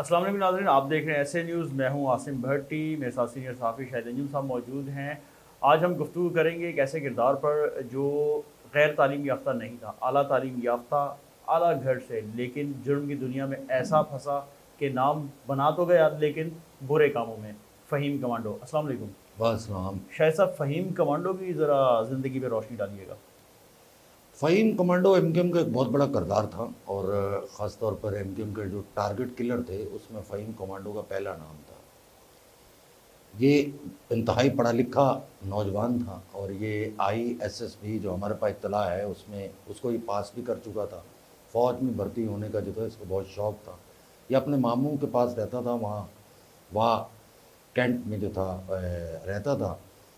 السلام علیکم ناظرین، آپ دیکھ رہے ہیں ایس اے نیوز۔ میں ہوں عاصم بھٹی، میرے ساتھ سینئر صحافی شاہد انجم صاحب موجود ہیں۔ آج ہم گفتگو کریں گے ایک ایسے کردار پر جو غیر تعلیم یافتہ نہیں تھا، اعلیٰ تعلیم یافتہ، اعلیٰ گھر سے، لیکن جرم کی دنیا میں ایسا پھنسا کہ نام بنا تو گیا لیکن برے کاموں میں۔ فہیم کمانڈو، السلام علیکم۔ والسلام۔ شاہد صاحب، فہیم کمانڈو کی ذرا زندگی پہ روشنی ڈالیے گا۔ Faheem commando M Q M کا ایک بہت بڑا کردار تھا، اور خاص طور پر ایم کیو ایم کے جو ٹارگٹ کلر تھے اس میں فہیم کمانڈو کا پہلا نام تھا۔ یہ انتہائی پڑھا لکھا نوجوان تھا، اور یہ آئی ایس ایس بی جو ہمارے پاس اطلاع ہے اس میں اس کو یہ پاس بھی کر چکا تھا۔ فوج میں بھرتی ہونے کا جو تھا اس کو بہت شوق تھا۔ یہ اپنے ماموں کے پاس رہتا تھا، وہاں کینٹ میں جو تھا رہتا تھا۔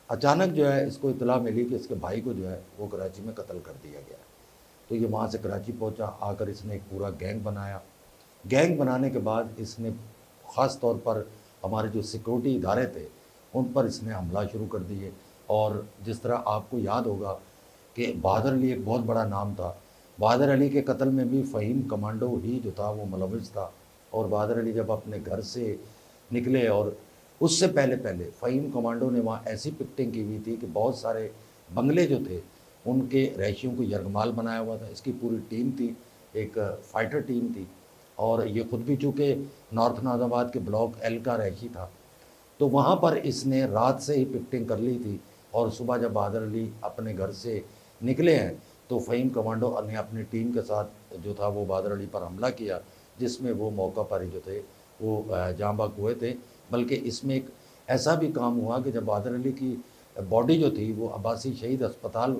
اچانک جو ہے اس کو اطلاع ملی کہ اس کے بھائی کو جو ہے وہ کراچی میں قتل کر دیا گیا ہے۔ تو یہ وہاں سے کراچی پہنچا، آ کر اس نے ایک پورا گینگ بنایا۔ گینگ بنانے کے بعد اس نے خاص طور پر ہمارے جو سیکورٹی ادارے تھے ان پر اس نے حملہ شروع کر دیے۔ اور جس طرح آپ کو یاد ہوگا کہ بہادر علی ایک بہت بڑا نام تھا، بہادر علی کے قتل میں بھی فہیم کمانڈو ہی جو تھا وہ ملوث تھا۔ اور بہادر علی جب اپنے گھر سے نکلے، اور اس سے پہلے فہیم کمانڈو نے وہاں ایسی پکٹنگ کی ہوئی تھی کہ بہت سارے بنگلے جو تھے ان کے رہائشیوں کو یرغمال بنایا ہوا تھا۔ اس کی پوری ٹیم تھی، ایک فائٹر ٹیم تھی، اور یہ خود بھی چونکہ نارتھ ناظم آباد کے بلاک ایل کا رہائشی تھا، تو وہاں پر اس نے رات سے ہی پکٹنگ کر لی تھی۔ اور صبح جب بہادر علی اپنے گھر سے نکلے ہیں تو فہیم کمانڈو نے اپنی ٹیم کے ساتھ جو تھا وہ بہادر علی پر حملہ کیا، جس میں وہ موقع پر ہی جو تھے وہ جاں بحق ہوئے تھے۔ بلکہ اس میں ایک ایسا بھی کام ہوا کہ جب بہادر علی کی باڈی جو تھی وہ عباسی شہید اسپتال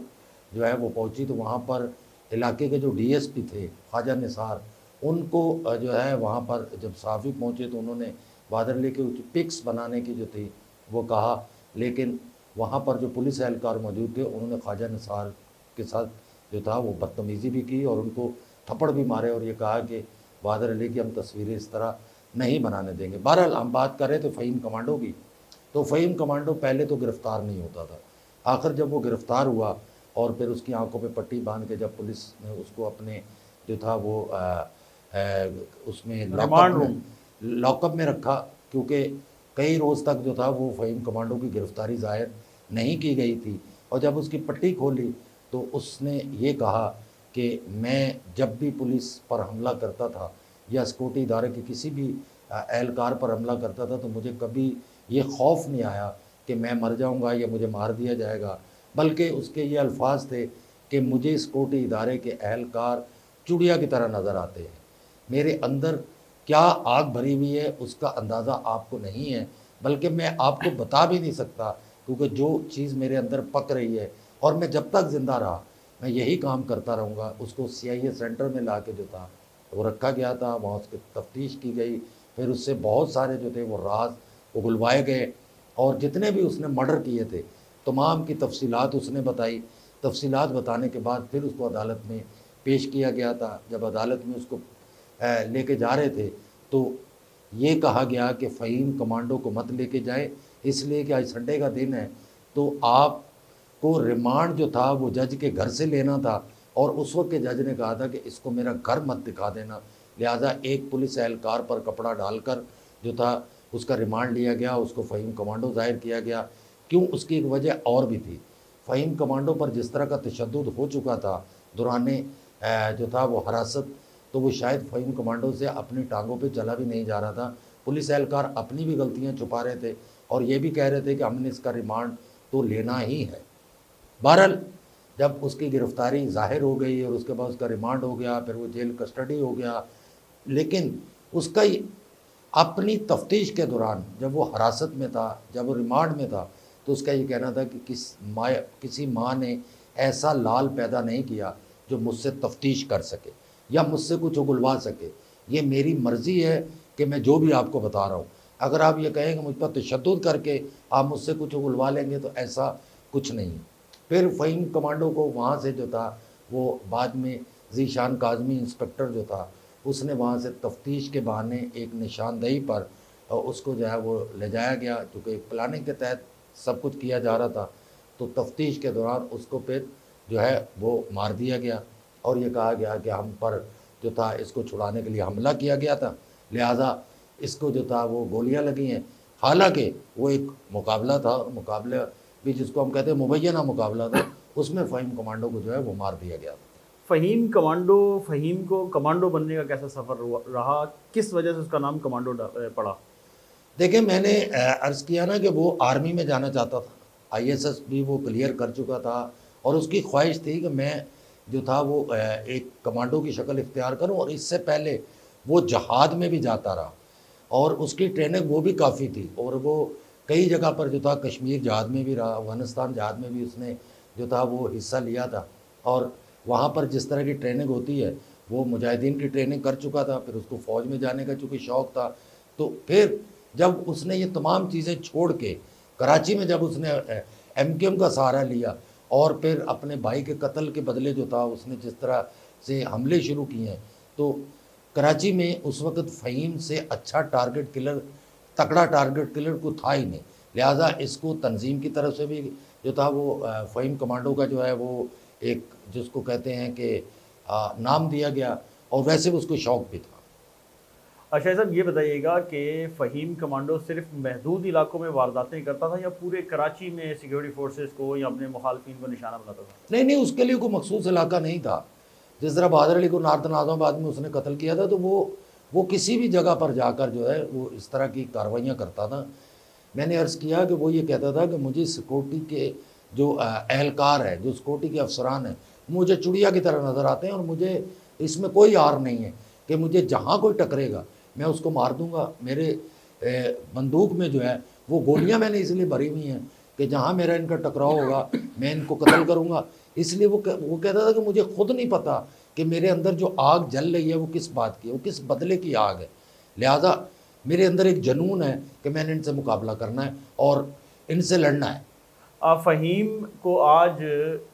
جو ہے وہ پہنچی، تو وہاں پر علاقے کے جو ڈی ایس پی تھے خواجہ نثار، ان کو جو ہے وہاں پر جب صحافی پہنچے تو انہوں نے بہادر علی کے پکس بنانے کی جو تھی وہ کہا، لیکن وہاں پر جو پولیس اہلکار موجود تھے انہوں نے خواجہ نثار کے ساتھ جو تھا وہ بدتمیزی بھی کی اور ان کو تھپڑ بھی مارے، اور یہ کہا کہ بہادر علی کی ہم تصویریں اس طرح نہیں بنانے دیں گے۔ بہرحال ہم بات کر رہے تھے فہیم کمانڈو کی، تو فہیم کمانڈو پہلے تو گرفتار نہیں ہوتا تھا۔ آخر جب وہ گرفتار ہوا اور پھر اس کی آنکھوں پہ پٹی باندھ کے جب پولیس نے اس کو اپنے جو تھا وہ اس میں ریمانڈ روم۔ لاک اپ میں رکھا، کیونکہ کئی روز تک جو تھا وہ فہیم کمانڈو کی گرفتاری ظاہر نہیں کی گئی تھی۔ اور جب اس کی پٹی کھولی تو اس نے یہ کہا کہ میں جب بھی پولیس پر حملہ کرتا تھا یا سیکورٹی ادارے کے کسی بھی اہلکار پر حملہ کرتا تھا تو مجھے کبھی یہ خوف نہیں آیا کہ میں مر جاؤں گا یا مجھے مار دیا جائے گا، بلکہ اس کے یہ الفاظ تھے کہ مجھے سیکورٹی ادارے کے اہلکار چڑیا کی طرح نظر آتے ہیں، میرے اندر کیا آگ بھری ہوئی ہے اس کا اندازہ آپ کو نہیں ہے، بلکہ میں آپ کو بتا بھی نہیں سکتا، کیونکہ جو چیز میرے اندر پک رہی ہے اور میں جب تک زندہ رہا میں یہی کام کرتا رہوں گا۔ اس کو سی آئی اے سینٹر میں لا کے جو تھا وہ رکھا گیا تھا، وہاں اس کی تفتیش کی گئی، پھر اس سے بہت سارے جو تھے وہ راز اگلوائے گئے، اور جتنے بھی اس نے مرڈر کیے تھے تمام کی تفصیلات اس نے بتائی۔ تفصیلات بتانے کے بعد پھر اس کو عدالت میں پیش کیا گیا تھا۔ جب عدالت میں اس کو لے کے جا رہے تھے تو یہ کہا گیا کہ فہیم کمانڈو کو مت لے کے جائے، اس لیے کہ آج سنڈے کا دن ہے تو آپ کو ریمانڈ جو تھا وہ جج کے گھر سے لینا تھا، اور اس وقت کے جج نے کہا تھا کہ اس کو میرا گھر مت دکھا دینا، لہٰذا ایک پولیس اہلکار پر کپڑا ڈال کر جو تھا اس کا ریمانڈ لیا گیا، اس کو فہیم کمانڈو ظاہر کیا گیا۔ کیوں؟ اس کی ایک وجہ اور بھی تھی۔ فہیم کمانڈو پر جس طرح کا تشدد ہو چکا تھا دوران جو تھا وہ حراست، تو وہ شاید فہیم کمانڈو سے اپنی ٹانگوں پہ چلا بھی نہیں جا رہا تھا۔ پولیس اہلکار اپنی بھی غلطیاں چھپا رہے تھے اور یہ بھی کہہ رہے تھے کہ ہم نے اس کا ریمانڈ تو لینا ہی ہے۔ بہرحال جب اس کی گرفتاری ظاہر ہو گئی اور اس کے بعد اس کا ریمانڈ ہو گیا، پھر وہ جیل کسٹڈی ہو گیا، لیکن اس کا اپنی تفتیش کے دوران جب وہ حراست میں تھا، جب وہ ریمانڈ میں تھا، تو اس کا یہ کہنا تھا کہ کسی ماں نے ایسا لال پیدا نہیں کیا جو مجھ سے تفتیش کر سکے یا مجھ سے کچھ اگلوا سکے، یہ میری مرضی ہے کہ میں جو بھی آپ کو بتا رہا ہوں، اگر آپ یہ کہیں کہ مجھ پر تشدد کر کے آپ مجھ سے کچھ اگلوا لیں گے تو ایسا کچھ نہیں۔ پھر فہیم کمانڈو کو وہاں سے جو تھا وہ بعد میں ذیشان کاظمی انسپکٹر جو تھا اس نے وہاں سے تفتیش کے بہانے ایک نشاندہی پر اس کو جو ہے وہ لے جایا گیا، کیونکہ پلاننگ کے تحت سب کچھ کیا جا رہا تھا، تو تفتیش کے دوران اس کو پھر جو ہے وہ مار دیا گیا، اور یہ کہا گیا کہ ہم پر جو تھا اس کو چھڑانے کے لیے حملہ کیا گیا تھا، لہٰذا اس کو جو تھا وہ گولیاں لگی ہیں، حالانکہ وہ ایک مقابلہ تھا، اور مقابلہ بھی جس کو ہم کہتے ہیں مبینہ مقابلہ تھا، اس میں فہیم کمانڈو کو جو ہے وہ مار دیا گیا تھا۔ فہیم کو کمانڈو بننے کا کیسا سفر رہا، کس وجہ سے اس کا نام کمانڈو پڑا؟ دیکھیں میں نے عرض کیا نا کہ وہ آرمی میں جانا چاہتا تھا، آئی ایس ایس بھی وہ کلیئر کر چکا تھا، اور اس کی خواہش تھی کہ میں جو تھا وہ ایک کمانڈو کی شکل اختیار کروں، اور اس سے پہلے وہ جہاد میں بھی جاتا رہا، اور اس کی ٹریننگ وہ بھی کافی تھی، اور وہ کئی جگہ پر جو تھا کشمیر جہاد میں بھی رہا، افغانستان جہاد میں بھی اس نے جو تھا وہ حصہ لیا تھا، اور وہاں پر جس طرح کی ٹریننگ ہوتی ہے وہ مجاہدین کی ٹریننگ کر چکا تھا، پھر اس کو فوج میں جانے کا چونکہ شوق تھا، تو پھر جب اس نے یہ تمام چیزیں چھوڑ کے کراچی میں جب اس نے ایم کیو ایم کا سہارا لیا، اور پھر اپنے بھائی کے قتل کے بدلے جو تھا اس نے جس طرح سے حملے شروع کیے ہیں، تو کراچی میں اس وقت فہیم سے اچھا ٹارگٹ کلر، تکڑا ٹارگٹ کلر کو تھا ہی نہیں، لہٰذا اس کو تنظیم کی طرف سے بھی جو تھا وہ فہیم کمانڈو کا جو ہے وہ ایک جس کو کہتے ہیں کہ نام دیا گیا، اور ویسے بھی اس کو شوق بھی تھا۔ اچھا صاحب یہ بتائیے گا کہ فہیم کمانڈو صرف محدود علاقوں میں وارداتیں کرتا تھا یا پورے کراچی میں سیکیورٹی فورسز کو یا اپنے مخالفین کو نشانہ بناتا تھا؟ نہیں، اس کے لیے کوئی مخصوص علاقہ نہیں تھا، جس طرح بہادر علی کو نارتھ ناظم آباد میں اس نے قتل کیا تھا، تو وہ کسی بھی جگہ پر جا کر جو ہے وہ اس طرح کی کارروائیاں کرتا تھا۔ میں نے عرض کیا کہ وہ یہ کہتا تھا کہ مجھے سیکورٹی کے جو اہلکار ہے، جو سیکورٹی کے افسران ہیں، مجھے چڑیا کی طرح نظر آتے ہیں، اور مجھے اس میں کوئی آر نہیں ہے کہ مجھے جہاں کوئی ٹکرے گا میں اس کو مار دوں گا۔ میرے بندوق میں جو ہے وہ گولیاں میں نے اس لیے بھری ہوئی ہیں کہ جہاں میرا ان کا ٹکراؤ ہوگا میں ان کو قتل کروں گا۔ اس لیے وہ کہتا تھا کہ مجھے خود نہیں پتہ کہ میرے اندر جو آگ جل رہی ہے وہ کس بات کی ہے، وہ کس بدلے کی آگ ہے، لہٰذا میرے اندر ایک جنون ہے کہ میں نے ان سے مقابلہ کرنا ہے اور ان سے لڑنا ہے۔ فہیم کو آج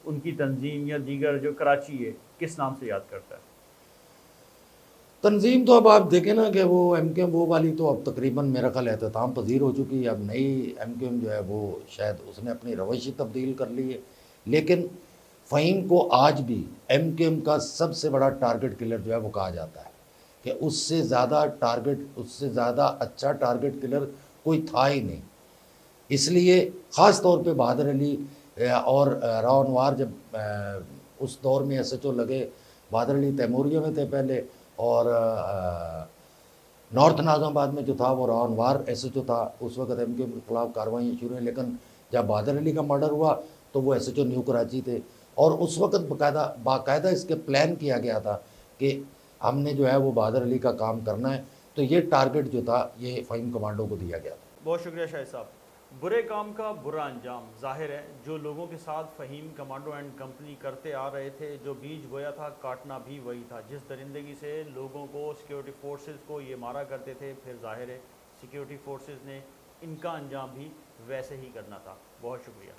ان کی تنظیم یا دیگر جو کراچی ہے کس نام سے یاد کرتا ہے؟ تنظیم تو اب آپ دیکھیں نا کہ وہ ایم کیو ایم وہ والی تو اب تقریباً میرا خیال اختتام پذیر ہو چکی ہے، اب نئی ایم کیو ایم جو ہے وہ شاید اس نے اپنی روش ہی تبدیل کر لی ہے، لیکن فہیم کو آج بھی ایم کیو ایم کا سب سے بڑا ٹارگٹ کلر جو ہے وہ کہا جاتا ہے کہ اس سے زیادہ اچھا ٹارگٹ کلر کوئی تھا ہی نہیں۔ اس لیے خاص طور پہ بہادر علی اور راؤ انوار جب اس دور میں ایس ایچ او لگے، بہادر علی تیموریہ میں تھے پہلے، اور نارتھ ناظم آباد میں جو تھا وہ راؤ انوار ایس ایچ او تھا، اس وقت ایم کیو ایم کے خلاف کاروائیاں شروع ہیں، لیکن جب بہادر علی کا مرڈر ہوا تو وہ S H O New Karachi تھے، اور اس وقت باقاعدہ اس کے پلان کیا گیا تھا کہ ہم نے جو ہے وہ بہادر علی کا کام کرنا ہے، تو یہ ٹارگٹ جو تھا یہ فہیم کمانڈو کو دیا گیا تھا۔ بہت شکریہ شاہد صاحب۔ برے کام کا برا انجام، ظاہر ہے جو لوگوں کے ساتھ فہیم کمانڈو اینڈ کمپنی کرتے آ رہے تھے، جو بیج بویا تھا کاٹنا بھی وہی تھا۔ جس درندگی سے لوگوں کو، سیکیورٹی فورسز کو یہ مارا کرتے تھے، پھر ظاہر ہے سیکیورٹی فورسز نے ان کا انجام بھی ویسے ہی کرنا تھا۔ بہت شکریہ۔